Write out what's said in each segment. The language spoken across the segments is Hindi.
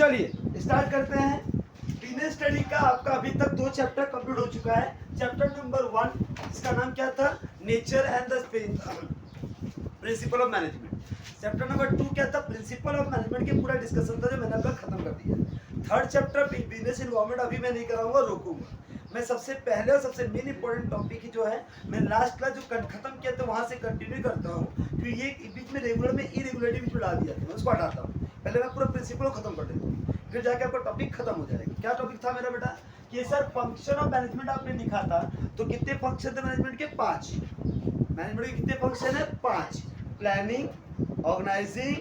चलिए स्टार्ट करते हैं। बिजनेस स्टडी का आपका अभी तक 2 चैप्टर कंप्लीट हो चुका है। चैप्टर नंबर 1 इसका नाम क्या था? Nature and the principle of management. Chapter number 2 क्या था? प्रिंसिपल ऑफ मैनेजमेंट के पूरा डिस्कशन था जो मैंने आपका खत्म कर दिया। थर्ड चैप्टर बिजनेस इन्वायरमेंट अभी मैं नहीं कराऊंगा, रोकूंगा। मैं सबसे पहले और सबसे मेन इंपॉर्टेंट टॉपिक जो है मैं लास्ट क्लास जो खत्म किया था वहां से कंटिन्यू करता हूँ, क्योंकि ये बीच में रेगुलर में इरेगुलरिटी बीच में डाल दिया था, मैं उसको हटाता हूँ। पहले मैं पूरा प्रिंसिपल को खत्म कर देता हूँ, फिर जाके आपका टॉपिक खत्म हो जाएगा। क्या टॉपिक था मेरा बेटा? कि सर फंक्शन ऑफ मैनेजमेंट आपने लिखा था, तो कितने फंक्शन थे मैनेजमेंट के? 5। मैनेजमेंट के कितने फंक्शन है? 5। Planning, organising,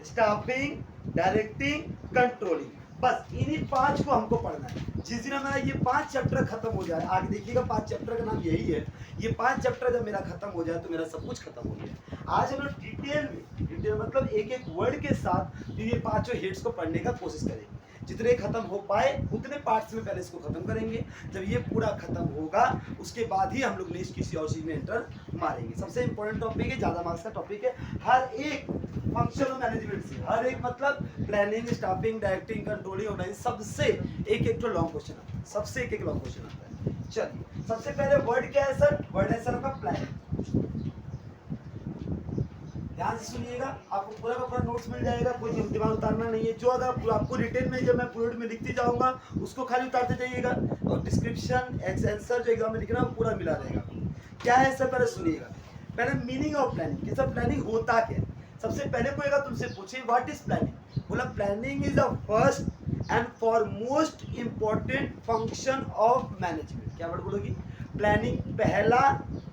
staffing, directing, controlling. बस इन्हीं 5 को हमको पढ़ना है। जिस दिन हमारा ये 5 चैप्टर खत्म हो जाए, आगे देखिएगा 5 चैप्टर का नाम यही है। ये 5 चैप्टर जब मेरा खत्म हो जाए तो मेरा सब कुछ खत्म हो गया। आज हम लोग डिटेल मतलब एक एक वर्ड के साथ ये 5 हेड्स को पढ़ने का कोशिश करेंगे। जितने खत्म हो पाए उतने पार्ट्स में पहले इसको खत्म करेंगे। जब ये पूरा खत्म होगा उसके बाद ही हम लोग नेक्स्ट किसी और चीज में एंटर मारेंगे। सबसे इंपॉर्टेंट टॉपिक है, ज्यादा मार्क्स का टॉपिक है। हर एक फंक्शन ऑफ मैनेजमेंट से, हर एक मतलब planning, staffing, directing, controlling, organising, सबसे एक एक लॉन्ग क्वेश्चन आता है। सबसे एक लॉन्ग क्वेश्चन आता है। चलिए सबसे पहले वर्ड क्या है सर? वर्ड है सर आपका प्लानिंग। ध्यान से सुनिएगा, आपको पूरा का पूरा नोट्स मिल जाएगा, कोई दिमाग उतारना नहीं है। जो अगर आपको रिटेन में जब मैं पूरे में लिखती जाऊंगा उसको खाली उतारते जाइएगा, और डिस्क्रिप्शन आंसर जो एग्जाम में लिखना वो पूरा मिला रहेगा। क्या है सर? पहले सुनिएगा। पहले मीनिंग ऑफ प्लानिंग, कि सर प्लानिंग होता क्या है। सबसे पहले कोई अगर तुमसे पूछे व्हाट इज प्लानिंग, बोला planning is the first and foremost important function of management. क्या वर्ड बोलोगी? प्लानिंग पहला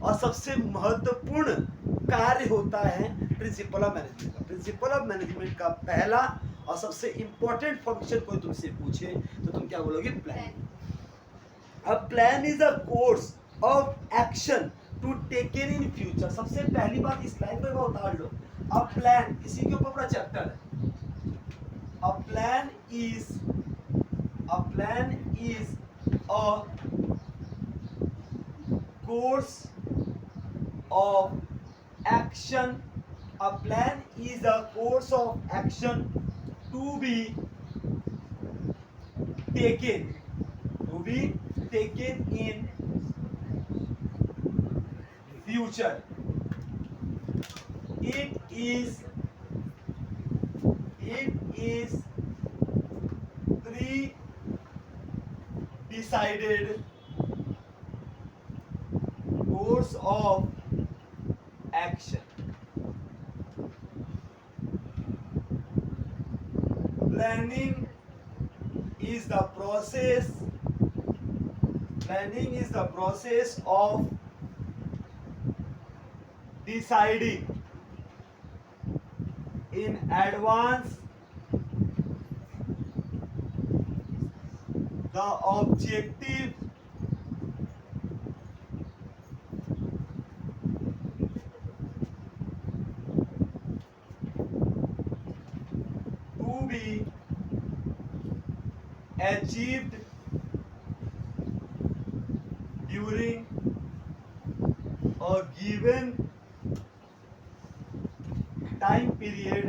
और सबसे महत्वपूर्ण कार्य होता है प्रिंसिपल ऑफ मैनेजमेंट का। प्रिंसिपल ऑफ मैनेजमेंट का पहला और सबसे इंपॉर्टेंट फंक्शन कोई तुमसे पूछे तो तुम क्या बोलोगे? प्लान। अब plan is a course of action to taken in future. सबसे पहली बात इस लाइन को उतार लो। अ प्लान, इसी के ऊपर पूरा चैप्टर है। A plan is a course of action. A plan is a course of action to be taken in future. It is pre-decided course of action. Planning is the process of deciding in advance the objective to be achieved during a given time period.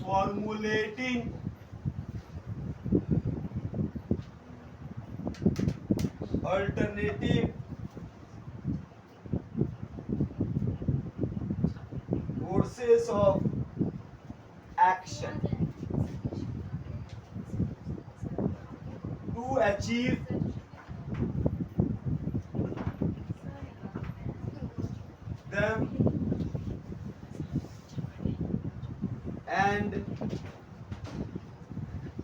Formulating alternative courses of action to achieve them and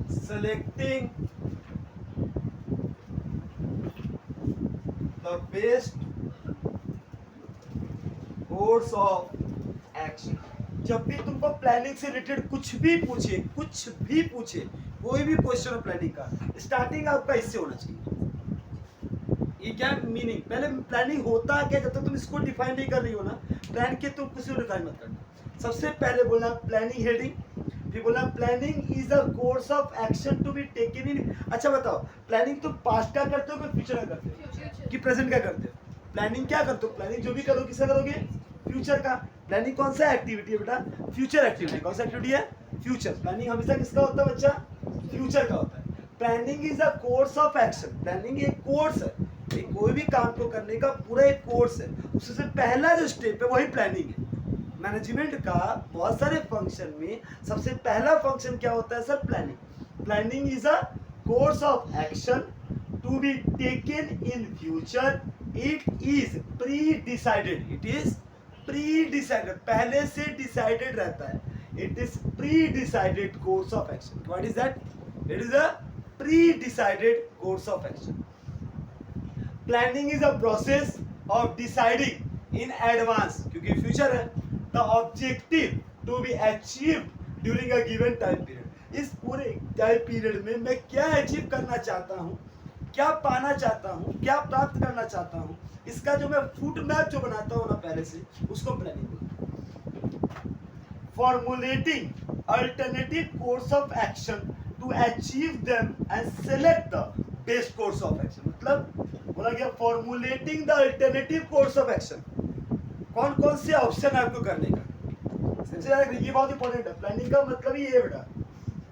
selecting the best course of action. जब भी तुमको प्लानिंग से रिलेटेड कुछ भी पूछे, कोई भी क्वेश्चन हो प्लानिंग का, स्टार्टिंग आपका इससे होना चाहिए। ये क्या मीनिंग? पहले प्लानिंग होता क्या, जब तक तुम इसको डिफाइन नहीं कर रही हो ना, प्लान के तुम कुछ डिफाइन मत करना। सबसे पहले बोलना प्लानिंग हेडिंग, फिर बोला planning is a course of action to be taken in. अच्छा बताओ, प्लानिंग तुम पास्ट का करते हो कि फ्यूचर का करते हो कि प्रेजेंट का करते हो? प्लानिंग क्या करते हो? प्लानिंग जो भी करो किसका करोगे? फ्यूचर का। प्लानिंग कौन सा एक्टिविटी है बेटा? Future activity. कौन सा एक्टिविटी है? फ्यूचर। प्लानिंग हमेशा किसका होता है बच्चा? फ्यूचर का होता है। Planning is a course of action. Planning एक कोर्स है, एक कोई भी काम को करने का पूरा एक कोर्स है। उससे पहला जो स्टेप है वही प्लानिंग है। मैनेजमेंट का बहुत सारे फंक्शन में सबसे पहला फंक्शन क्या होता है sir? Planning. Planning is a course of action to be taken in future. It is pre decided. It is pre decided, पहले से डिसाइडेड रहता है। It is pre decided course of action. What is that? It is a pre decided course of action. Planning is a process of deciding in advance, क्योंकि फ्यूचर है, the objective to be achieved during a given time period. इस पूरे टाइम पीरियड में मैं क्या अचीव करना चाहता हूँ, क्या पाना चाहता हूँ, क्या प्राप्त करना चाहता हूँ, इसका जो मैं फूट मैप जो बनाता हूँ ना पहले से, उसको प्लानिंग बोलते हैं। Formulating alternative course of action to achieve them and select the best course of action. मतलब बोला गया formulating the alternative course of action. कौन कौन से ऑप्शन है आपको करने का? सबसे ज्यादा ये बहुत इंपॉर्टेंट है। प्लानिंग का मतलब ही ये बेटा,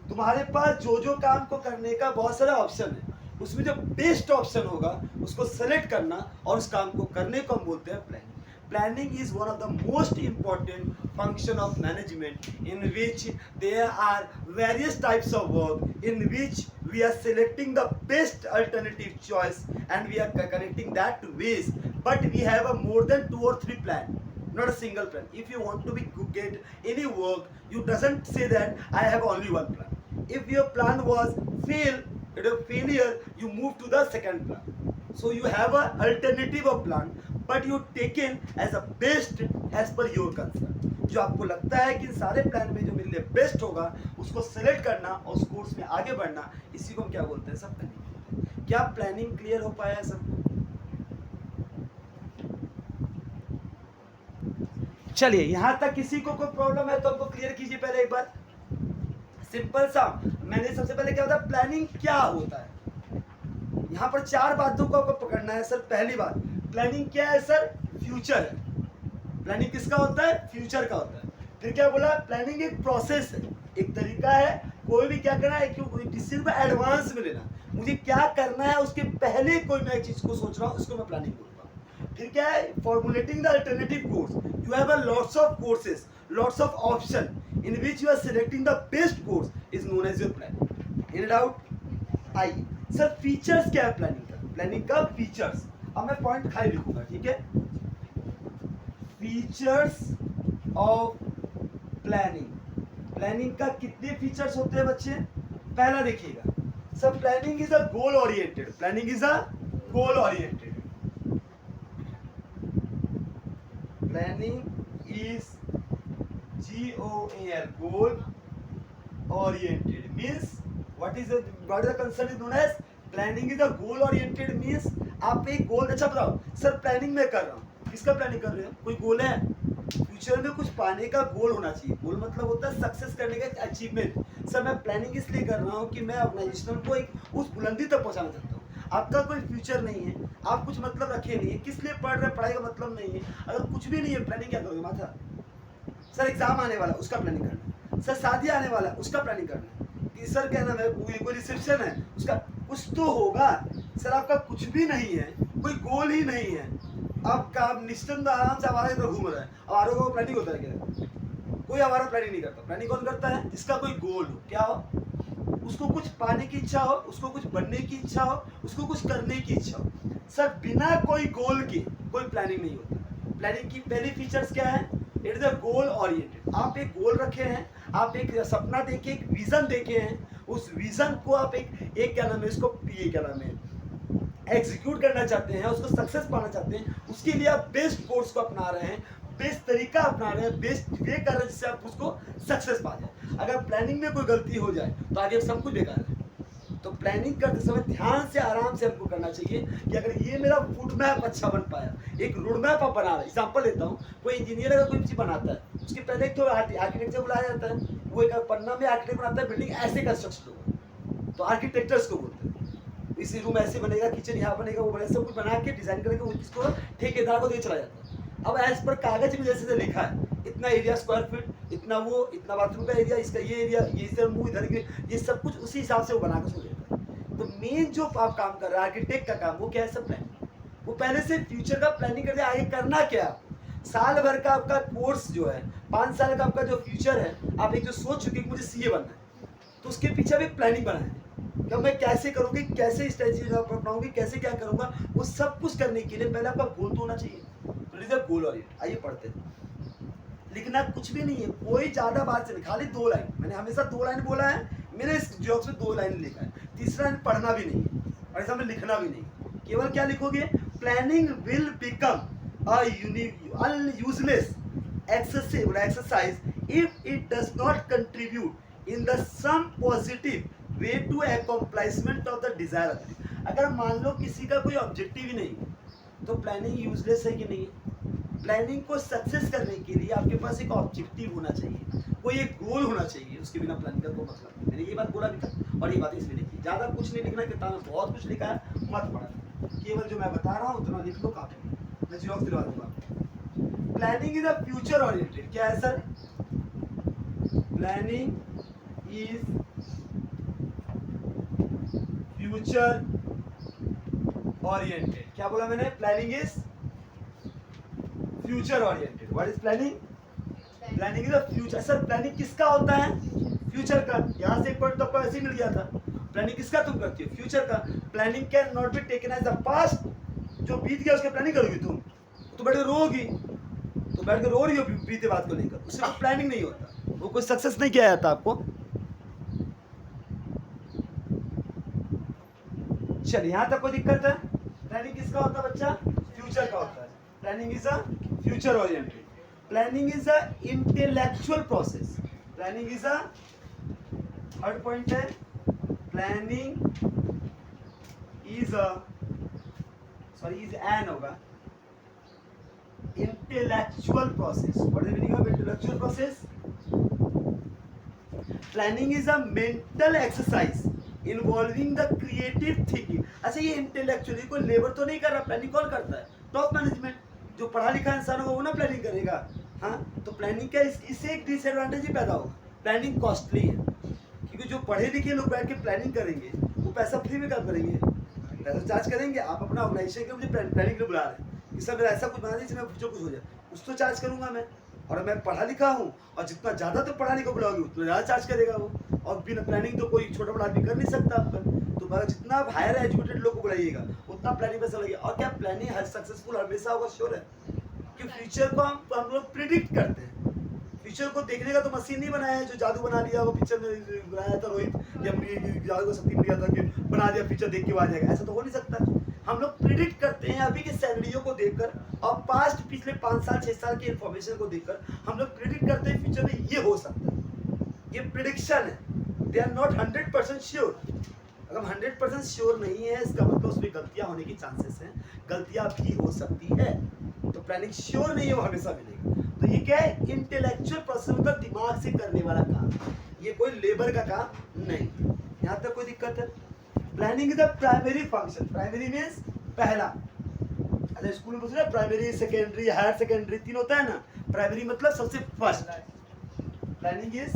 तुम्हारे पास जो जो काम को करने का बहुत सारा ऑप्शन है, उसमें जो बेस्ट ऑप्शन होगा उसको सेलेक्ट करना और उस काम को करने को हम बोलते हैं planning. Planning is one of the most important function of management, in which there are various types of work in which we are selecting the best alternative choice and we are connecting that to ways. But we have a more than 2 or 3 plan, not a single plan. If you want to get any work, you doesn't say that I have only one plan. If your plan was failure, you move to the second plan. So you have a alternative of plan, but you taken as a best as per your concern. जो आपको लगता है कि सारे प्लान में जो मेरे लिए बेस्ट होगा उसको सेलेक्ट करना और उस कोर्स में आगे बढ़ना, इसी को हम क्या बोलते हैं? सब प्लानिंग। क्या प्लानिंग क्लियर हो पाया है सबको? चलिए यहाँ तक किसी को कोई प्रॉब्लम है तो हमको क्लियर कीजिए पहले एक बार। सिंपल सा, मैंने सबसे पहले क्या होता है, प्लानिंग क्या होता है। यहाँ पर 4 बातों को आपको पकड़ना है सर। पहली बात, प्लानिंग क्या है सर? फ्यूचर है। प्लानिंग किसका होता है? फ्यूचर का होता है। फिर क्या बोला? प्लानिंग एक प्रोसेस है, एक तरीका है। कोई भी क्या करना है, कोई डिसीजन को एडवांस में लेना, मुझे क्या करना है उसके पहले कोई मैं एक चीज को सोच रहा हूँ, उसको मैं प्लानिंग बोलता हूँ। फिर क्या है? Formulating the alternative course. You have a lots of courses, lots of option in which you are selecting the best course is known as your planning. In doubt? आइए सर, फीचर्स क्या है प्लानिंग का? प्लानिंग का फीचर्स, अब मैं पॉइंट खाली लिखूंगा, ठीक है? Features of planning. प्लानिंग का कितने फीचर्स होते हैं बच्चे? पहला देखिएगा sir, planning is a goal oriented. Planning is a goal oriented. Planning is GOAL, goal oriented means what is the concern is known as planning is a goal oriented means आप एक गोल, अच्छा बताओ सर प्लानिंग में कर रहा हूँ, किसका प्लानिंग कर रहे हो? कोई गोल है? फ्यूचर में कुछ पाने का गोल होना चाहिए। गोल मतलब होता है सक्सेस करने का अचीवमेंट। सर मैं प्लानिंग इसलिए कर रहा हूँ कि मैं ऑर्गेनाइजेशन को एक उस बुलंदी तक पहुँचाना चाहता हूँ। आपका कोई फ्यूचर नहीं है, आप कुछ मतलब रखे नहीं है, किस लिए पढ़ रहे हैं? पढ़ाई का मतलब नहीं है। अगर कुछ भी नहीं है, प्लानिंग क्या करोगे माथा? सर एग्जाम आने वाला, उसका प्लानिंग करना है। सर शादी आने वाला, उसका प्लानिंग करना है। कि सर क्या नाम है, कोई रिसेप्शन है, उसका कुछ तो होगा। सर आपका कुछ भी नहीं है, कोई गोल ही नहीं है, आपका आप निश्चिंत आराम से आवारा इधर घूम रहे हैं। अब आरोग्य को प्लानिंग होता है क्या? कोई आवारा प्लानिंग नहीं करता। प्लानिंग कौन करता है? जिसका कोई गोल हो, क्या हो, उसको कुछ पाने की इच्छा हो, उसको कुछ बनने की इच्छा हो, उसको कुछ करने की इच्छा हो। सर बिना कोई गोल के कोई प्लानिंग नहीं होता। प्लानिंग की पहली फीचर्स क्या है? It is a goal oriented. आप एक गोल रखे हैं, आप एक सपना देखे, एक विजन देखे हैं, उस विजन को आप एक क्या नाम है इसको, ये क्या नाम है, एग्जीक्यूट करना चाहते हैं, उसको सक्सेस पाना चाहते हैं। उसके लिए आप बेस्ट कोर्स को अपना रहे हैं, बेस्ट तरीका अपना रहे हैं, बेस्ट वे कर रहे हैं जिससे आप उसको सक्सेस पा जाए। अगर प्लानिंग में कोई गलती हो जाए तो आगे सब कुछ बेकार है। तो प्लानिंग करते समय ध्यान से आराम से हमको करना चाहिए कि अगर ये मेरा फूड मैप अच्छा बन पाया, एक रोड मैप आप बना रहे हैं। एग्जाम्पल लेता हूँ, कोई इंजीनियर अगर कोई चीज़ बनाता है, उसके पहले एक तो आर्किटेक्चर बुलाया जाता है, वो एक पन्ना में आर्किटेक्ट बनाता है, बिल्डिंग ऐसे कंस्ट्रक्शन होगा तो आर्किटेक्चर्स को बोलते हैं। इसी रूम ऐसे बनेगा, किचन यहाँ बनेगा, वो बनेगा, सब कुछ बना के डिजाइन करके उसको ठेकेदार को दे चला जाता है। अब एज पर कागज में जैसे लिखा है, इतना एरिया स्क्वायर फीट, इतना वो, इतना बाथरूम का एरिया, इसका ये एरिया, ये इधर मुंह इधर के, ये सब कुछ उसी हिसाब से वो बना के सो देता है। तो मेन जो आप काम कर रहे हैं आर्किटेक्ट का काम, वो क्या है, सब प्लानिंग। वो पहले से फ्यूचर का प्लानिंग कर दिया, आगे करना क्या। साल भर का आपका कोर्स जो है, 5 साल का आपका जो फ्यूचर है, आप एक जो सोच चुके कि मुझे सीए बनना है, तो उसके पीछे भी प्लानिंग बनाए कि मैं कैसे करूँगी, कैसे स्ट्रेटजी अपनाऊंगी, कैसे क्या करूँगा, वो सब कुछ करने के लिए पहले आपका गोल तो होना चाहिए। तो इज अ गोल ओरिएंटेड। आइए पढ़ते हैं। लिखना कुछ भी नहीं है, कोई ज्यादा बात से नहीं, खाली 2 लाइन। मैंने हमेशा 2 लाइन बोला है, मैंने इस जॉक्स में 2 लाइन लिखा है, तीसरा लाइन पढ़ना भी नहीं है और ऐसा में लिखना भी नहीं। केवल क्या लिखोगे, planning will become a useless exercise if it does not contribute in the some positive way to accomplishment of the desire objective. अगर मान लो किसी का कोई ऑब्जेक्टिव ही नहीं, तो प्लानिंग यूजलेस है कि नहीं है। प्लानिंग को सक्सेस करने के लिए आपके पास एक ऑब्जेक्टिव होना चाहिए, कोई एक गोल होना चाहिए, उसके बिना प्लानिंग का कोई मतलब नहीं। मैंने ये बात बोला भी था और ये बात इसलिए लिखी। ज़्यादा कुछ नहीं लिखना, किताब में बहुत कुछ लिखा है, मत पढ़ना, केवल जो मैं बता रहा हूँ उतना लिख लो, काफी। मैं जीरोक्स दिलवा दूंगा। Planning is a future oriented, क्या है sir, planning is future oriented. क्या बोला मैंने, planning is future oriented. What is planning, planning is a future. Sir planning किसका होता है, फ्यूचर का। यहाँ से एक पॉइंट तो आपको ऐसे ही मिल गया था। प्लानिंग किसका तुम करती हो, फ्यूचर का। Planning can not be taken as the past, जो बीत गया उसके प्लानिंग करोगी तुम, तो बैठ के रोगी, तो बैठ के रो रही हो बीते बात को लेकर, उससे कोई प्लानिंग नहीं होता, वो कोई सक्सेस नहीं किया जाता आपको। चलिए यहाँ तक कोई दिक्कत है। प्लानिंग किसका होता है बच्चा, फ्यूचर का होता है। Planning is a future oriented. Planning is a intellectual process. Planning is a, third point है, planning is a, sorry is an होगा, intellectual process. What is the meaning of intellectual process, planning is a mental exercise involving the creative thinking. अच्छा ये इंटेलेक्चुअली कोई लेबर तो नहीं कर रहा, प्लानिंग कौन करता है, टॉप मैनेजमेंट, जो पढ़ा लिखा इंसान होगा वो ना प्लानिंग करेगा। हाँ, तो प्लानिंग का इससे एक डिसएडवांटेज ही पैदा होगा, प्लानिंग कॉस्टली है, क्योंकि जो पढ़े लिखे लोग बैठ के प्लानिंग करेंगे वो पैसा फ्री में काम करेंगे, पैसा चार्ज करेंगे। आप अपना ऑर्गेनाइजेशन के मुझे प्लानिंग के लिए बुला रहे हैं कि सर मेरा ऐसा कुछ बना दीजिए, मैं जो कुछ हो जाए उस तो चार्ज करूंगा मैं, और मैं पढ़ा लिखा हूँ, और जितना ज़्यादा तो पढ़ा लिखा बुलाओगे उतना ज़्यादा चार्ज करेगा वो, और बिना प्लानिंग तो कोई छोटा बड़ा आदमी कर नहीं सकता आपका। तो जितना आप हायर एजुकेटेड लोग को बुलाइएगा उतना प्लानिंग पैसा लगेगा। और क्या प्लानिंग हर सक्सेसफुल हमेशा होगा, श्योर है कि फ्यूचर को हम लोग प्रिडिक्ट करते हैं। फ्यूचर को देखने का तो मशीन नहीं बनाया है जो जादू बना लिया, वो पिक्चर में बनाया था रोहित, या जादू को शक्ति मिल गया था कि बना दिया फ्यूचर देख के आ जाएगा, ऐसा तो हो नहीं सकता। हम लोग प्रिडिक्ट करते हैं अभी के सैलरियों को देखकर और पास्ट पिछले 5 साल 6 साल की इन्फॉर्मेशन को देखकर हम लोग प्रिडिक्ट करते हैं फ्यूचर में ये हो सकता है। ये प्रिडिक्शन है, दे आर नॉट 100% श्योर। अगर हम 100% श्योर नहीं है, इसका मतलब उसमें गलतियां होने की चांसेस हैं, गलतियां भी हो सकती है। तो प्लानिंग श्योर नहीं है, वो हमेशा मिलेगा। तो ये क्या है, इंटेलेक्चुअल प्रोसेस, मतलब दिमाग से करने वाला काम, ये कोई लेबर का काम नहीं। यहाँ तक कोई दिक्कत है। Planning is the primary function. Primary means पहला। अच्छा स्कूल में पूछ रहे प्राइमरी सेकेंडरी हायर सेकेंडरी 3 होता है ना, प्राइमरी मतलब सबसे first. Planning is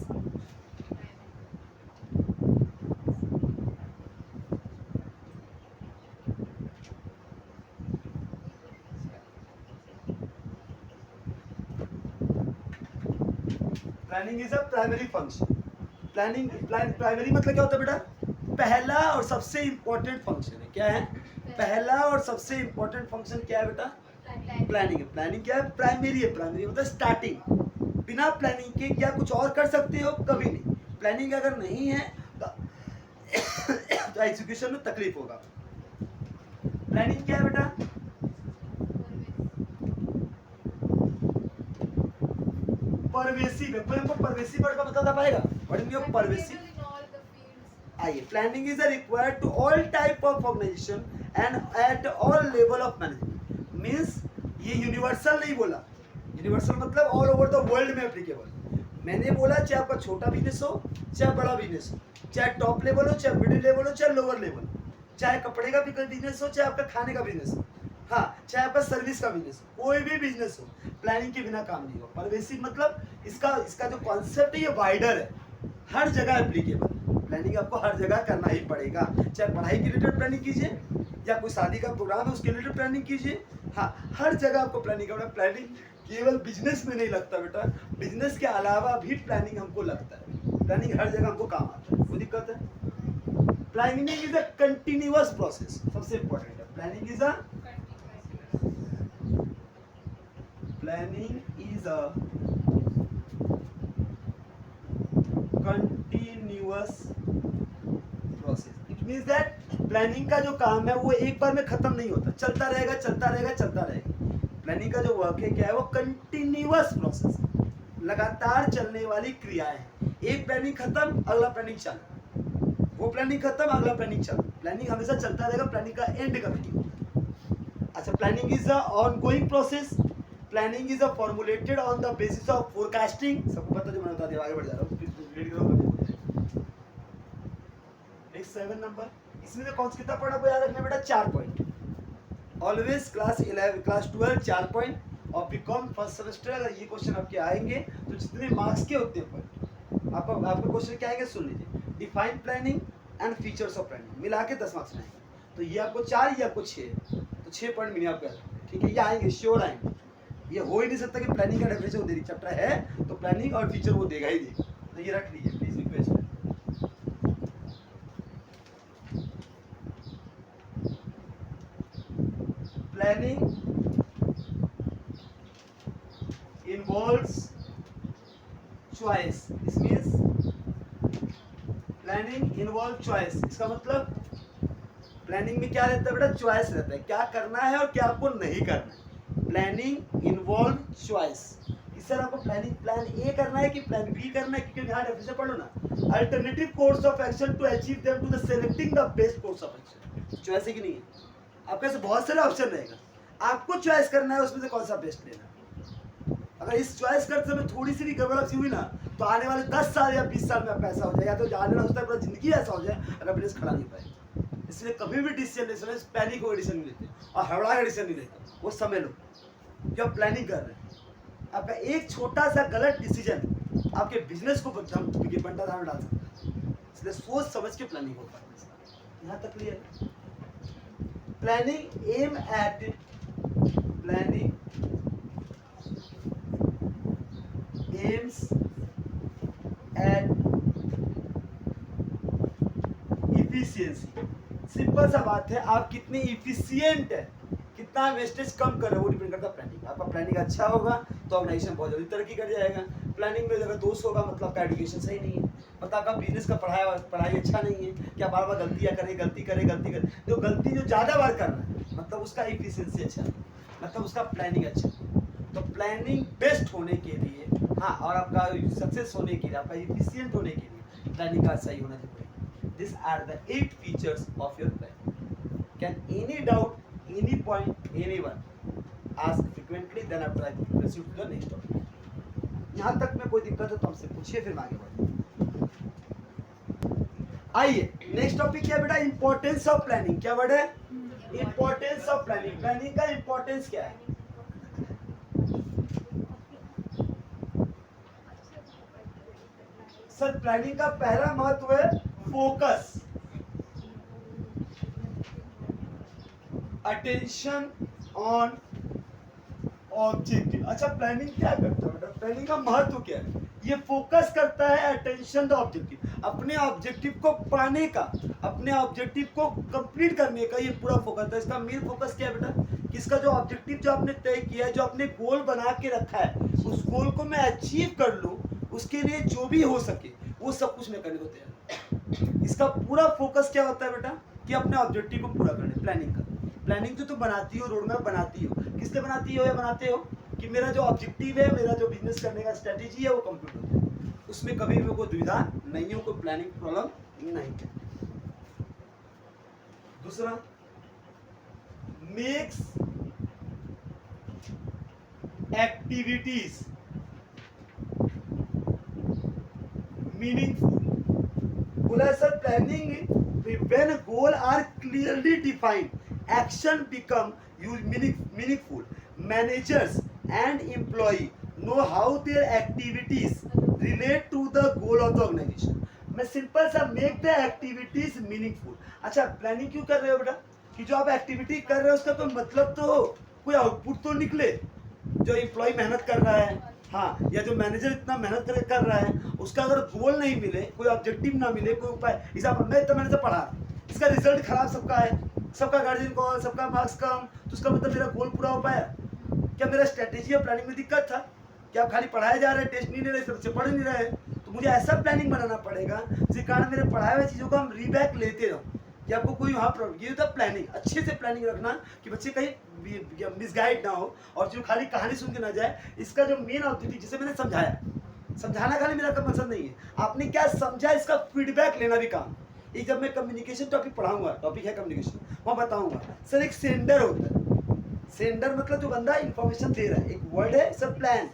planning is a primary function. Planning primary मतलब क्या होता है बेटा, पहला और सबसे इंपॉर्टेंट फंक्शन है। क्या है, पहला और सबसे इंपॉर्टेंट फंक्शन क्या है बेटा, प्लानिंग है। प्लानिंग क्या है, प्राइमरी है। प्राइमरी मतलब स्टार्टिंग। बिना प्लानिंग के क्या कुछ और कर सकते हो, कभी नहीं। प्लानिंग अगर नहीं है तो एग्जीक्यूशन में तकलीफ होगा। प्लानिंग क्या है बेटा, परवेसिव है। कोई हमको परवेसिव वर्ड का बता पाएगा, व्हाट इज योर परवेसिव। आइए, planning is required to all type of organisation and at all level of management. Means ये यूनिवर्सल नहीं बोला, यूनिवर्सल मतलब ऑल ओवर द वर्ल्ड में एप्लीकेबल। मैंने बोला चाहे आपका छोटा बिजनेस हो चाहे बड़ा बिजनेस हो, चाहे टॉप लेवल हो चाहे मिडिल लेवल हो चाहे लोअर लेवल हो, चाहे कपड़े का बिजनेस हो चाहे आपका खाने का बिजनेस हो, हाँ चाहे आपका सर्विस का बिजनेस हो, कोई भी बिजनेस हो, प्लानिंग के बिना काम नहीं होगा। परवेसिव मतलब इसका जो कॉन्सेप्ट है ये वाइडर है, हर जगह एप्लीकेबल। प्लानिंग आपको हर जगह करना ही पड़ेगा, चाहे पढ़ाई के रिलेटेड प्लानिंग कीजिए या कोई शादी का प्रोग्राम है उसके रिलेटेड प्लानिंग कीजिए। हाँ, हर जगह आपको प्लानिंग करना। प्लानिंग केवल बिजनेस में नहीं लगता बेटा, बिजनेस के अलावा भी प्लानिंग हमको लगता है। प्लानिंग हर जगह हमको काम आता है, कोई दिक्कत है? Planning is a continuous process, सबसे इंपॉर्टेंट है। Planning is a continuous process. It means that planning का जो काम है वो एक बार में खत्म नहीं होता, चलता रहेगा चलता रहेगा चलता रहेगा। प्लानिंग का जो वर्क है क्या है, वो कंटिन्यूअस प्रोसेस, लगातार चलने वाली क्रियाएं। एक प्लानिंग खत्म, अगला प्लानिंग चालू, वो प्लानिंग खत्म, अगला प्लानिंग चालू। प्लानिंग हमेशा चलता रहेगा, प्लानिंग का एंड कभी नहीं होता। अच्छा, planning is a ongoing process. Planning is a formulated on the basis of forecasting. सबको पता, जो मैंने बता दिया, आगे बढ़ जा रहा हूँ। नेक्स्ट 7 नंबर, इसमें से कौन सा कितना पढ़ा वो याद रखना बेटा, 4 point. Always class 11 class 12 4 point और बीकॉम फर्स्ट सेमेस्टर अगर ये क्वेश्चन आपके आएंगे तो जितने मार्क्स के उतने पॉइंट आपका क्वेश्चन क्या आएंगे सुन लीजिए। Define planning and features of planning मिला के 10 मार्क्स आएंगे। तो ये आपको 4, ये आपको 6, तो 6 पॉइंट मिले आपका। ठीक है, ये आएंगे, श्योर आएंगे। ये हो ही नहीं सकता कि प्लानिंग का डेफिनेशन वो देगी, चैप्टर है तो प्लानिंग और फीचर वो देगा ही देगा। तो ये रख लीजिए please request. Planning involves choice. This means planning involve choice. इसका मतलब प्लानिंग में क्या रहता है बेटा, चॉइस रहता है, क्या करना है और क्या आपको नहीं करना है। Planning involve choice. इस सर आपको प्लान ए करना है कि प्लान बी करना है, क्योंकि यहाँ डेफिनेशन पढ़ो ना, alternative course of action to achieve them to the selecting the best course of action. Choice है कि नहीं है? आपके पास बहुत सारे ऑप्शन रहेगा, आपको चॉइस करना है उसमें से कौन सा बेस्ट लेना। अगर इस चॉइस करते समय थोड़ी सी भी गड़बड़ सी हुई ना, तो आने वाले 10 साल या 20 साल में आपका ऐसा हो जाए, या तो आने वाला होता है पूरा जिंदगी ऐसा हो जाए अगर बिजनेस खड़ा नहीं पाए। इसलिए कभी भी डिसीजन लेते समय पैनिक हो डिसीजन नहीं लेते और हड़बड़ा का डिसीजन नहीं लेते। वो समय लो जो आप प्लानिंग कर रहे हैं। आपका एक छोटा सा गलत डिसीजन आपके बिजनेस को बंटा धान डाल सकता है। इसलिए सोच समझ के प्लानिंग होता है। यहाँ तक clear? Planning aim at planning aims at efficiency। Simple सा बात है, आप कितने इफिशियंट है, कितना वेस्टेज कम कर रहे हो, वो डिपेंड करता है प्लानिंग। आपका प्लानिंग अच्छा होगा तो ऑर्गेनाइजेशन बहुत जल्दी तरक्की कर जाएगा। प्लानिंग में अगर दोष होगा मतलब आपका एजुकेशन सही नहीं है, मतलब आपका बिजनेस का पढ़ाई अच्छा नहीं है, क्या बार बार गलतियाँ करे गलती करे। जो गलती जो ज़्यादा बार कर रहा है मतलब उसका इफिशियंसी अच्छा है, मतलब उसका प्लानिंग अच्छा है। तो प्लानिंग बेस्ट होने के लिए, हाँ, और आपका सक्सेस होने के लिए, आपका इफिशिएंट होने के लिए प्लानिंग का सही होना चाहिए। This are the 8 features of your plan. Can any doubt, any point, anyone ask frequently, then after I proceed to the next topic. यहाँ तक में कोई दिक्कत है तो हमसे पूछिए, फिर आगे बढ़ते। आइए नेक्स्ट टॉपिक क्या है बेटा, इंपॉर्टेंस ऑफ प्लानिंग। क्या वर्ड है? Importance of planning. प्लानिंग का इंपॉर्टेंस क्या है? सर प्लानिंग का पहला महत्व है फोकस, अटेंशन ऑन ऑब्जेक्टिव। अच्छा, प्लानिंग क्या करता है बेटा? प्लानिंग का महत्व क्या है? ये फोकस करता है अटेंशन द ऑब्जेक्टिव, अपने ऑब्जेक्टिव को पाने का, अपने ऑब्जेक्टिव को कंप्लीट करने का ये पूरा फोकस है। इसका मेन फोकस क्या है बेटा? किसका जो ऑब्जेक्टिव जो आपने तय किया है, जो आपने गोल बना के रखा है, उस गोल को मैं अचीव कर लूं, उसके लिए जो भी हो सके वो सब कुछ मैं करने को तैयार। इसका पूरा फोकस क्या होता है बेटा? कि अपने ऑब्जेक्टिव को पूरा करने। प्लानिंग का, प्लानिंग तो तुम बनाती हो, रोड मैप बनाती हो, किस लिए बनाती हो या बनाते हो? कि मेरा जो ऑब्जेक्टिव है, मेरा जो बिजनेस करने का स्ट्रेटेजी है वो कंप्लीट हो जाए, उसमें कभी भी कोई दुविधा नहीं हो, कोई प्लानिंग प्रॉब्लम नहीं है। दूसरा, मेक्स एक्टिविटीज मीनिंगफुल। बोला sir planning when goal are clearly defined, action become meaningful. Managers and employee know how their activities relate to the goal of the organization. मैं सिंपल सा make the activities meaningful. अच्छा, प्लानिंग क्यों कर रहे हो बेटा? कि जो आप एक्टिविटी कर रहे हो उसका कोई मतलब तो हो, कोई आउटपुट तो निकले। जो एम्प्लॉय मेहनत कर रहा है, हाँ, या जो मैनेजर इतना मेहनत कर रहा है, उसका अगर गोल नहीं मिले, कोई ऑब्जेक्टिव ना मिले, कोई उपाय, हिसाब मैं इतना मेहनत से पढ़ा, इसका रिजल्ट खराब सबका है, सबका गार्जियन कॉल, सबका मार्क्स कम, तो उसका मतलब मेरा गोल पूरा हो पाया? क्या मेरा स्ट्रेटेजी और प्लानिंग में दिक्कत था? क्या आप खाली पढ़ाए जा रहे हैं, टेस्ट नहीं ले रहे, सबसे पढ़ नहीं रहे? तो मुझे ऐसा प्लानिंग बनाना पड़ेगा जिसके कारण मेरे पढ़ाए हुए चीज़ों को हम रीबैक लेते रहो, कि आपको कोई वहाँ प्रॉब्लम, ये होता है प्लानिंग। अच्छे से प्लानिंग रखना कि बच्चे कहीं मिसगाइड ना हो और जो खाली कहानी सुन के ना जाए। इसका जो मेन ऑब्जेक्टिव, जिसे मैंने समझाया, समझाना खाली मेरा मकसद नहीं है, आपने क्या समझा इसका फीडबैक लेना भी काम। एक जब मैं कम्युनिकेशन टॉपिक पढ़ाऊंगा, टॉपिक है कम्युनिकेशन, वहाँ बताऊंगा सर एक सेंडर होता है। सेंडर मतलब जो बंदा इंफॉर्मेशन दे रहा है, एक वर्ड है सर प्लान,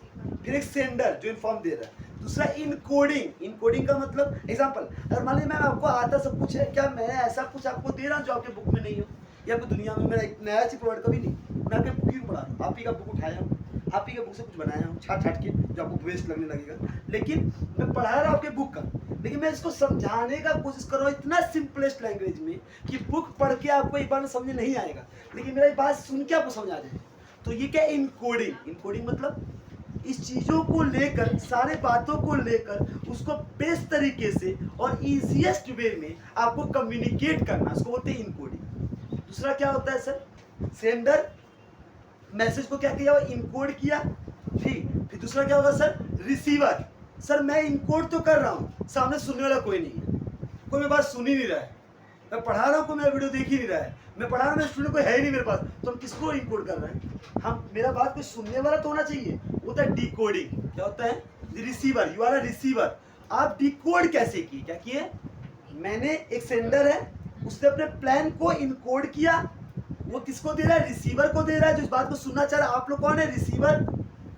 फिर एक सेंडर जो इन्फॉर्म दे रहा है, दूसरा इनकोडिंग। इनकोडिंग का मतलब एग्जांपल, अगर मान लीजिए मैम आपको आता सब कुछ है, क्या मैं ऐसा कुछ आपको दे रहा हूँ जो आपके बुक में नहीं हो, या आपको दुनिया में मेरा एक नया चीज प्रोवाइड कभी नहीं, मैं आपके बुक ही पढ़ा रहा हूँ, आप ही का बुक उठाया हूँ, आप ही के बुक से कुछ बनाया हूँ छाट छाट के, जो आपको वेस्ट लगने लगेगा, लेकिन मैं पढ़ा रहा हूँ आपके बुक का, लेकिन मैं इसको समझाने का कोशिश कर रहा हूँ इतना सिंपलेस्ट लैंग्वेज में कि बुक पढ़ के आपको एक बार में समझ नहीं आएगा, लेकिन मेरी बात सुन के आपको समझ आ जाएगा। तो ये क्या इनकोडिंग? इनकोडिंग मतलब इस चीज़ों को लेकर, सारे बातों को लेकर उसको बेस्ट तरीके से और इजीएस्ट वे में आपको कम्युनिकेट करना, उसको बोलते हैं इनकोडिंग। दूसरा क्या होता है सर? सेंडर मैसेज को क्या किया, इनकोड किया, ठीक। फिर दूसरा क्या होगा सर? रिसीवर। सर मैं इनकोड तो कर रहा हूँ, सामने सुनने वाला कोई नहीं है, कोई मेरी बात सुन ही नहीं रहा है, मैं पढ़ा रहा हूँ, कोई मेरा वीडियो देख ही नहीं रहा है, मैं पढ़ा रहा हूँ, मेरे स्टूडेंट कोई है ही नहीं मेरे पास, तो हम किसको इनकोड कर रहे हैं? हम, मेरा बात कोई सुनने वाला तो होना चाहिए, होता है डिकोडिंग। क्या होता है? Receiver, you are a receiver. आप डिकोड कैसे किए? क्या किए? मैंने एक सेंडर है, उसने अपने प्लान को इनकोड किया, वो किसको दे रहा है? रिसीवर को दे रहा है, जो इस बात को सुनना चाह रहा है। आप लोग कौन है? रिसीवर।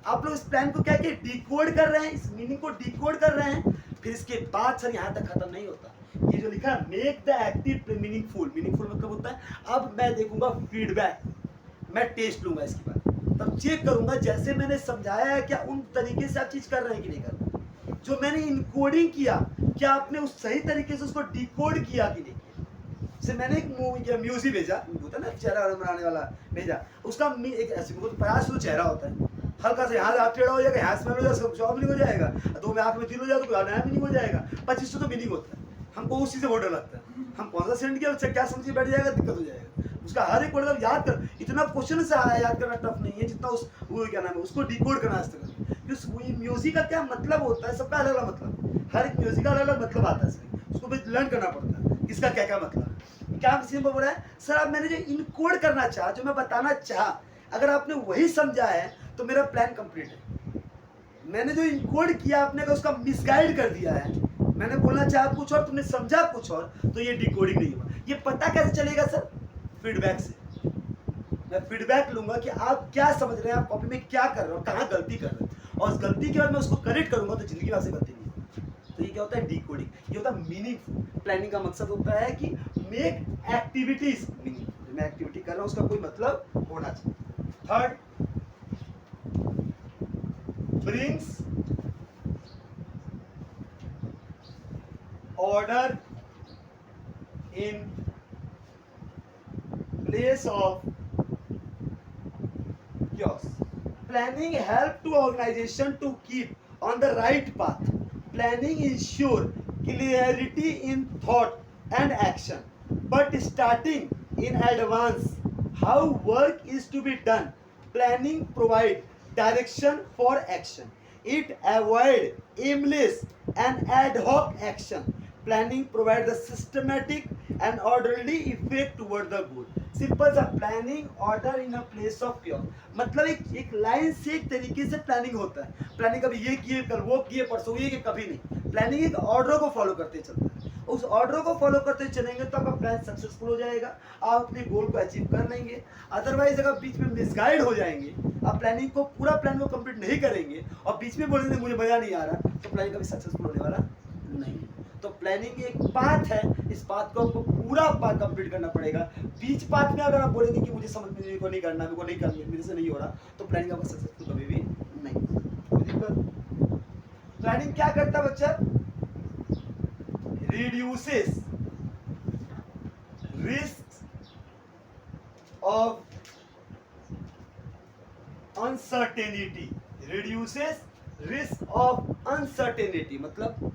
आप लोग इस प्लान को क्या किए? डिकोड कर रहे हैं, इस मीनिंग को डिकोड कर रहे हैं। फिर इसके बाद सर यहाँ तक खत्म नहीं होता, ये जो लिखा है make the active meaningful. Meaningful मतलब होता है अब मैं देखूंगा फीडबैक, मैं टेस्ट लूंगा इसके बाद, तब चेक करूंगा जैसे मैंने समझाया है क्या उन तरीके से आप चीज कर रहे हैं कि नहीं कर रहे। जो मैंने इनकोडिंग किया, क्या आपने उस सही तरीके से उसको डिकोड किया कि नहीं किया। से मैंने एक म्यूजिक भेजा, होता है ना चेहरा बनाने वाला, भेजा, उसका एक ऐसे प्रयास तो चेहरा होता है, हल्का से यहाँ हाथ टेढ़ा हो जाएगा, यहाँ स्मेल हो जाएगा, जॉब नहीं हो जाएगा, तो में आँख में दिल हो जाएगा, तो नया मीनिंग हो जाएगा, 2500 तो मीनिंग होता है। हमको उसी से ऑर्डर लगता है, हम कौन सा सेंड किया, क्या समझिए बैठ जाएगा, दिक्कत हो जाएगा। उसका हर एक वर्ड याद कर, इतना क्वेश्चन से याद करना टफ नहीं है जितना उस वो क्या नाम है उसको डिकोड करना आस्ते। उस म्यूजिक का क्या मतलब होता है, सबका अलग अलग मतलब, हर एक म्यूजिक का अलग अलग मतलब आता है इसमें, उसको भी लर्न करना पड़ता है किसका क्या क्या मतलब। क्या किसी को बोल रहा है सर आप मैंने जो इनकोड करना चाहा, जो मैं बताना चाहा, अगर आपने वही समझा है तो मेरा प्लान कंप्लीट है। मैंने जो इनकोड किया आपने का उसका मिसगाइड कर दिया है, मैंने बोलना चाहा कुछ और, तुमने समझा कुछ और, तो ये डिकोडिंग नहीं हुआ। ये पता कैसे चलेगा सर? फीडबैक से। मैं फीडबैक लूंगा कि आप क्या समझ रहे हैं, आप कॉपी में क्या कर रहे हो, कहाँ गलती कर रहे हो, और उस गलती के बाद मैं उसको करेक्ट करूंगा तो जिंदगी में आपसे गलती नहीं होगी। तो ये क्या होता है? डिकोडिंग। ये होता है मीनिंगफुल। प्लानिंग का मकसद होता है कि मेक एक्टिविटीज मीनिंगफुल। मैं एक्टिविटी कर रहा हूँ उसका कोई मतलब होना चाहिए। Third, brings order in place of chaos. Planning help to organization to keep on the right path. Planning ensure clarity in thought and action, but starting in advance how work is to be done. Planning provide direction for action. It avoid aimless and ad hoc action. Planning provide the systematic and orderly effect toward the goal. Simple सा planning order in a place of cure, मतलब एक लाइन से एक तरीके से प्लानिंग होता है। प्लानिंग कभी ये किए, कल वो किए, परसों ये किए, कभी नहीं। प्लानिंग एक ऑर्डर को फॉलो करते चलता है, उस ऑर्डर को फॉलो करते चलेंगे तो आपका प्लान सक्सेसफुल हो जाएगा, आप अपने गोल को अचीव कर लेंगे। अदरवाइज अगर बीच में मिसगाइड हो जाएंगे, आप प्लानिंग को पूरा प्लान को कंप्लीट नहीं करेंगे और बीच में बोलेंगे मुझे मजा नहीं आ रहा, तो प्लानिंग कभी सक्सेसफुल होने वाला नहीं है। तो प्लानिंग एक पाथ है, इस पाथ को आपको पूरा कंप्लीट करना पड़ेगा। बीच पाथ में अगर आप बोलेंगे कि मुझे समझ में मेरे को नहीं करना, मेरे को नहीं करना, मेरे से नहीं हो रहा, तो प्लानिंग आपका सक्सेसफुल कभी भी नहीं। प्लानिंग क्या करता है बच्चा? Reduces risk of uncertainty, reduces risk of uncertainty. मतलब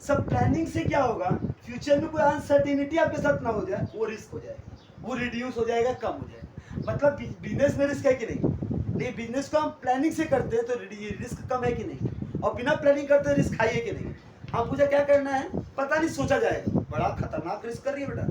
सब प्लानिंग से क्या होगा, फ्यूचर में कोई अनसर्टेनिटी आपके साथ ना हो जाए, वो रिस्क हो जाएगा, वो रिड्यूस हो जाएगा, कम हो जाएगा। मतलब बिजनेस में रिस्क है कि नहीं? नहीं, बिजनेस को हम प्लानिंग से करते हैं तो रिस्क कम है कि नहीं? और बिना प्लानिंग करते रिस्क हाई है कि नहीं? हाँ, मुझे क्या करना है पता नहीं, सोचा जाएगा। बड़ा खतरनाक रिस्क कर रही है बेटा,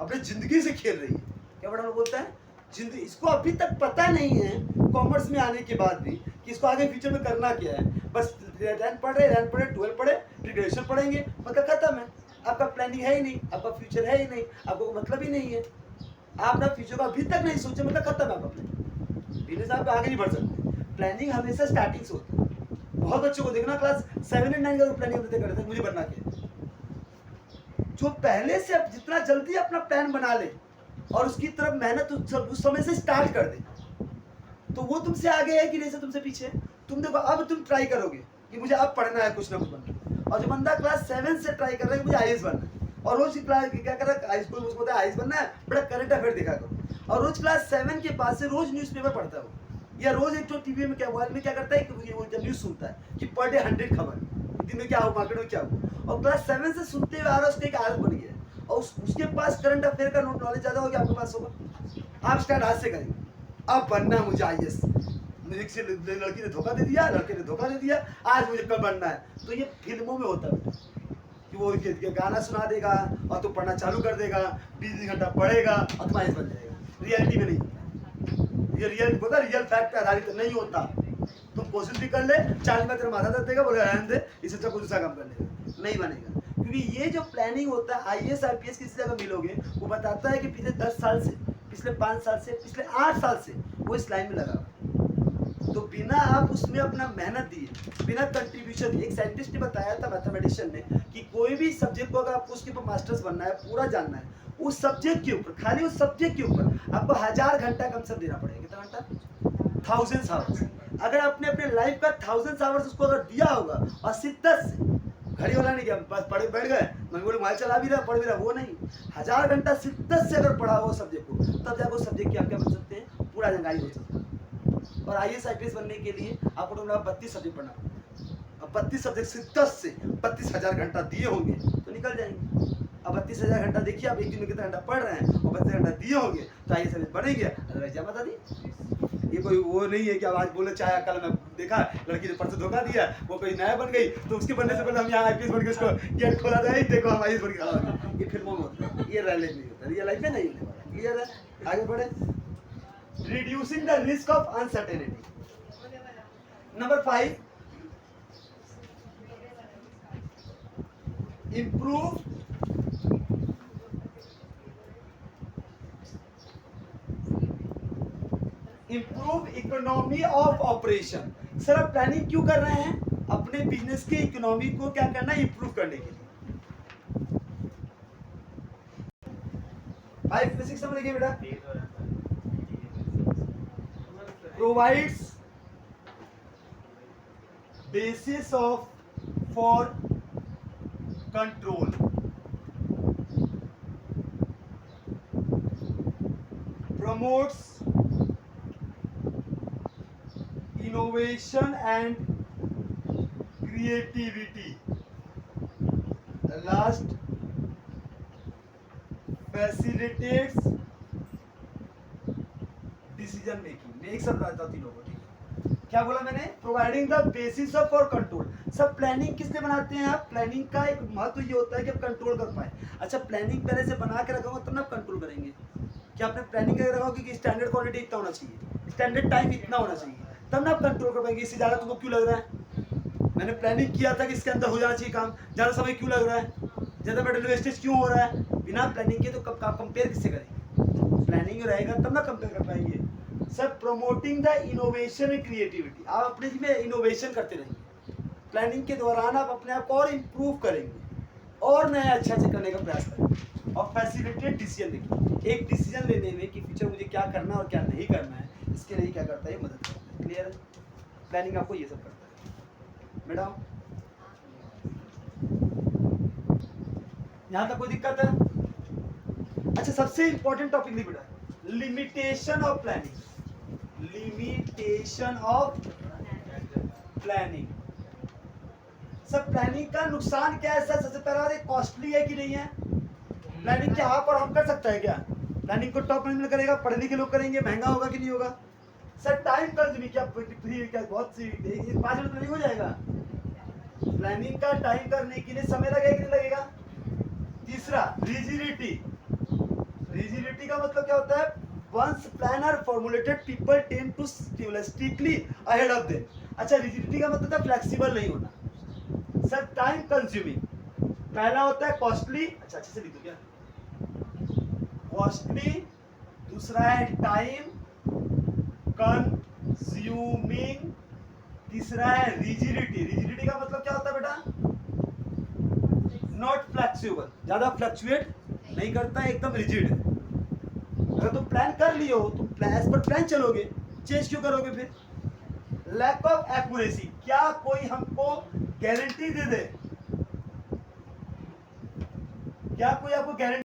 अपनी जिंदगी से खेल रही है। क्या बड़ा बोलता है जिंदगी, इसको अभी तक पता नहीं है कॉमर्स में आने के बाद भी कि इसको आगे फ्यूचर में करना क्या है। बस 10 पढ़े, 12 पढ़े, फिर ग्रेजुएशन पढ़ेंगे, मतलब खत्म है। आपका प्लानिंग है ही नहीं, आपका फ्यूचर है ही नहीं, आपको मतलब ही नहीं है। आप अपना फ्यूचर को अभी तक नहीं सोचे, मतलब खत्म है आपका प्लानिंग। बिजनेस आप आगे नहीं बढ़ सकते। प्लानिंग हमेशा स्टार्टिंग से होता है। बहुत बच्चों को देखना क्लास 7 और 9 का प्लानिंग करते हैं मुझे बनना क्या है। जो पहले से अब जितना जल्दी अपना प्लान बना ले और उसकी तरफ मेहनत उस समय से स्टार्ट कर दे, तो वो तुमसे आगे है कि नहीं से तुमसे पीछे है। तुम देखो अब तुम ट्राई करोगे कि मुझे अब पढ़ना है, कुछ ना कुछ बनना। और जो बंदा क्लास 7 से ट्राई कर रहा है कि मुझे आईएएस बनना है, और रोज क्लास क्या कर रहा है, हाई स्कूल में उसको आईएएस बनना है, बड़ा करंट अफेयर देखा करो। और रोज क्लास 7 के पास से रोज न्यूज़पेपर पढ़ता है वो, या रोज एक तो टीवी में क्या मोबाइल में क्या करता है कि वो जब न्यूज़ सुनता है कि पर डे 100 खबर, दिन में क्या हो, मार्केट में क्या हो। और क्लास 7 से सुनते हुए आ रहा है, उसका एक आदत बन गया है। और उसके पास करंट अफेयर का नॉलेज ज़्यादा होगा, आपके पास होगा। आप स्टार्ट आज से करेंगे, अब बनना मुझे आईएएस, मुझे लड़की ने धोखा दे दिया, लड़के ने धोखा दे दिया, आज मुझे कब बनना है। तो ये फिल्मों में होता है कि वो गाना सुना देगा और तू पढ़ना चालू कर देगा, 20 घंटा पढ़ेगा और तुम आईएएस बन जाएगा। रियलिटी में नहीं होता ये, रियल होता, रियल फैक्ट पे आधारित नहीं होता। तुम कोशिश भी कर ले, 40 में तेरा माथा दर्द देगा, बोले रहने दे, इससे अच्छा कोई दूसरा काम कर लेगा, नहीं बनेगा। क्योंकि ये जो प्लानिंग होता है, आईएएस आईपीएस किसी जगह मिलोगे, वो बताता है कि पिछले 10 साल से, पिछले 5 साल से, पिछले 8 साल से वो इस लाइन में लगा। तो बिना आप उसमें अपना मेहनत दिए, बिना कंट्रीब्यूशन दिए, एक साइंटिस्ट ने बताया था, मैथमेटिशियन ने, कि कोई भी सब्जेक्ट को अगर आपको उसके ऊपर मास्टर्स बनना है, पूरा जानना है, उस सब्जेक्ट के ऊपर, खाली उस सब्जेक्ट के ऊपर आपको 1000 घंटा कम से कम देना पड़ेगा। कितना घंटा? 1000 आवर्स। अगर आपने अपने लाइफ का 1000 आवर्स उसको अगर दिया होगा, और शिद्दत से, घड़ी वाला नहीं, क्या बस पढ़े बैठ गए, मैं बोले मोबाइल चला भी रहा, पढ़ भी रहा, वो नहीं, 1000 घंटा शिद्दत से अगर पढ़ा हो सब्जेक्ट को, तब जाकर उस सब्जेक्ट की आप क्या बन सकते हैं, पूरा जानकारी हो सकता है। और आईएएस आईपीएस बनने के लिए आपको टोटल 32 सब्जेक्ट पढ़ना होगा। अब 32 सब्जेक्ट शिद्दत से 32,000 घंटा दिए होंगे तो निकल जाएंगे। अब 32,000 घंटा देखिए, आप एक दिन में कितना घंटा पढ़ रहे हैं, और 32 घंटा दिए होंगे तो आईएएस आईपीएस बनेंगे। अदरवाइज क्या बता दी, ये कोई वो नहीं है कि अब आज बोले चाहे, कल मैं देखा लड़की ने परसों धोखा दिया, वो कोई नया बन गई, तो उसके बनने से पहले हम यहाँ आईपीएस बन के उसको गेट खोला जाए, देखो हम आईएएस बन के खड़ा हो गए। ये फिल्मों में होता है, ये रियल लाइफ नहीं होता, रियल लाइफ में नहीं होने वाला। क्लियर है? आगे बढ़े। Reducing the risk of uncertainty. Number 5, improve economy of operation. Sir आप प्लानिंग क्यों कर रहे हैं? अपने बिजनेस के इकोनॉमी को क्या करना है, इंप्रूव करने के लिए। 5 बेसिक समझिए बेटा। Provides basis of for control, promotes innovation and creativity, last facilitates decision making। मैं एक सब बताता हूँ तीनों को, ठीक है? क्या बोला मैंने? Providing the basis of for control. सब प्लानिंग किससे बनाते हैं आप? प्लानिंग का एक महत्व ये होता है कि आप कंट्रोल कर पाए। अच्छा, प्लानिंग पहले से बना के रखोगे तब ना आप कंट्रोल करेंगे। क्या आपने प्लानिंग करके रखोगे कि स्टैंडर्ड क्वालिटी इतना होना चाहिए, स्टैंडर्ड टाइम इतना होना चाहिए, तब ना आप कंट्रोल कर पाएंगे। इससे ज़्यादा तुमको क्यों लग रहा है? मैंने प्लानिंग किया था कि इसके अंदर हो जाना चाहिए काम, ज़्यादा समय क्यों लग रहा है, ज़्यादा मेटेरियल वेस्टेज क्यों हो रहा है? बिना प्लानिंग के तो कब कंपेयर किससे करेंगे? प्लानिंग रहेगा तब ना कंपेयर कर पाएंगे। Sir promoting the innovation and creativity. आप अपने में इनोवेशन करते रहेंगे, प्लानिंग के दौरान आप अपने आप को और इम्प्रूव करेंगे। और नया अच्छा अच्छा करने का प्रयास करें और फैसिलिटेट डिसीजन मेकिंग। एक डिसीजन लेने में कि फ्यूचर मुझे क्या करना है और क्या नहीं करना है, इसके लिए क्या करता है, ये मदद करता है। क्लियर है? प्लानिंग आपको ये सब करता है। मैडम यहाँ तक कोई दिक्कत है? अच्छा, सबसे इंपॉर्टेंट टॉपिक लिख बेटा, limitation of planning. Limitation of planning. सब प्लानिंग का नुकसान क्या है सर? सबसे पहला बात, कॉस्टली है कि नहीं है? प्लानिंग क्या आप और हम कर सकता है क्या? प्लानिंग को टॉप मैनेजमेंट करेगा, पढ़े लिखे लोग करेंगे, महंगा होगा कि नहीं होगा? सर टाइम कंज्यूमिंग, क्या क्या बहुत सी 5 मिनट प्लानिंग हो जाएगा? प्लानिंग का टाइम करने के लिए समय लगेगा कि नहीं लगेगा? तीसरा, रिजिडिटी। रिजिडिटी का मतलब क्या होता है? Once plan are formulated people tend to strictly ahead of them. अच्छा, रिजिडिटी का मतलब फ्लेक्सिबल नहीं होना। सर टाइम कंज्यूमिंग, पहला होता है कॉस्टली, अच्छा अच्छे से लिख दो क्या, कॉस्टली। दूसरा है टाइम कंज्यूमिंग। तीसरा है रिजिडिटी। रिजिडिटी का मतलब क्या होता है बेटा? नॉट फ्लेक्सिबल, ज्यादा फ्लक्चुएट नहीं करता है, एकदम रिजिड है। अगर तुम प्लान कर लियो तुम प्लान पर प्लान चलोगे, चेंज क्यों करोगे फिर? लैक ऑफ एक्यूरेसी, क्या कोई हमको गारंटी दे दे? क्या कोई आपको गारंटी